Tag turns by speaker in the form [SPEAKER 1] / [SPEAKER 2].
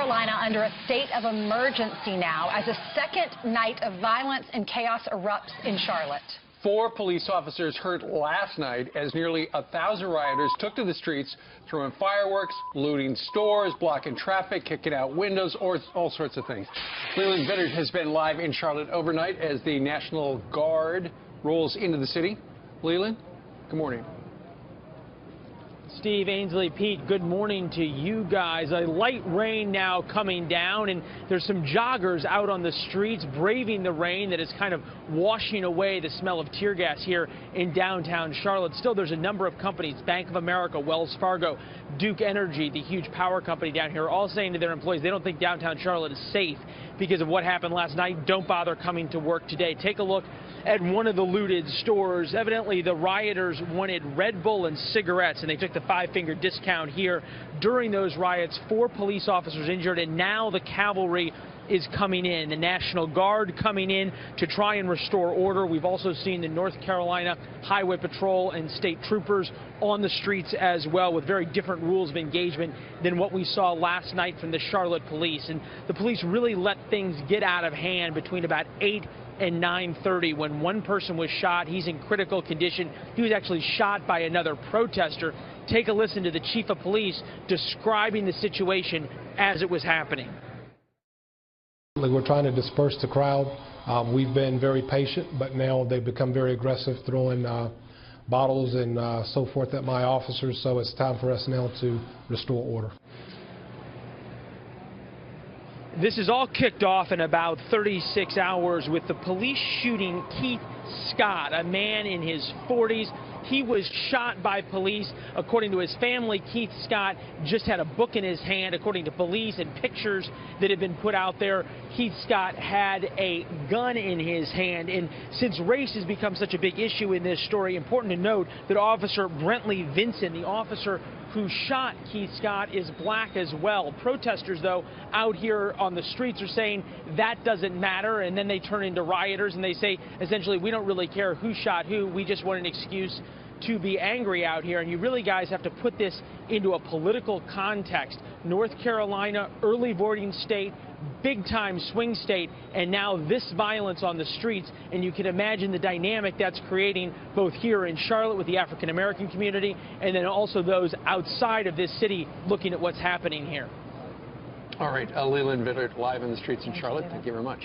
[SPEAKER 1] Carolina under a state of emergency now as a second night of violence and chaos erupts in Charlotte.
[SPEAKER 2] 4 police officers hurt last night as nearly 1,000 rioters took to the streets, throwing fireworks, looting stores, blocking traffic, kicking out windows, or all sorts of things. Leland Vittert has been live in Charlotte overnight as the National Guard rolls into the city. Leland, good morning.
[SPEAKER 3] Steve, Ainsley, Pete, good morning to you guys. A light rain now coming down, and there's some joggers out on the streets braving the rain that is kind of washing away the smell of tear gas here in downtown Charlotte. Still, there's a number of companies, Bank of America, Wells Fargo, Duke Energy, the huge power company down here, all saying to their employees they don't think downtown Charlotte is safe because of what happened last night. Don't bother coming to work today. Take a look at one of the looted stores. Evidently, the rioters wanted Red Bull and cigarettes, and they took the 5-finger discount here. During those riots, 4 police officers injured, and now the cavalry is coming in. The National Guard coming in to try and restore order. We've also seen the North Carolina Highway Patrol and state troopers on the streets as well, with very different rules of engagement than what we saw last night from the Charlotte police. And the police really let things get out of hand between about 8 and 9:30 when one person was shot. He's in critical condition. He was actually shot by another protester. Take a listen to the chief of police describing the situation as it was happening.
[SPEAKER 4] We're trying to disperse the crowd. We've been very patient, but now they've become very aggressive, throwing bottles and so forth at my officers. So it's time for us now to restore order.
[SPEAKER 3] This is all kicked off in about 36 hours with the police shooting Keith Scott, a man in his 40s. He was shot by police. According to his family, Keith Scott just had a book in his hand. According to police and pictures that have been put out there, Keith Scott had a gun in his hand. And since race has become such a big issue in this story, important to note that Officer Brentley Vinson, the officer who shot Keith Scott, is black as well. Protesters, though, out here on the streets are saying that doesn't matter, and then they turn into rioters and they say, essentially, we don't really care who shot who, we just want an excuse to be angry out here. And you really, guys, have to put this into a political context. North Carolina, early voting state, big-time swing state, and now this violence on the streets. And you can imagine the dynamic that's creating both here in Charlotte with the African-American community and then also those outside of this city looking at what's happening here.
[SPEAKER 2] All right, Leland Vittert live in the streets in Charlotte. Thank you very much.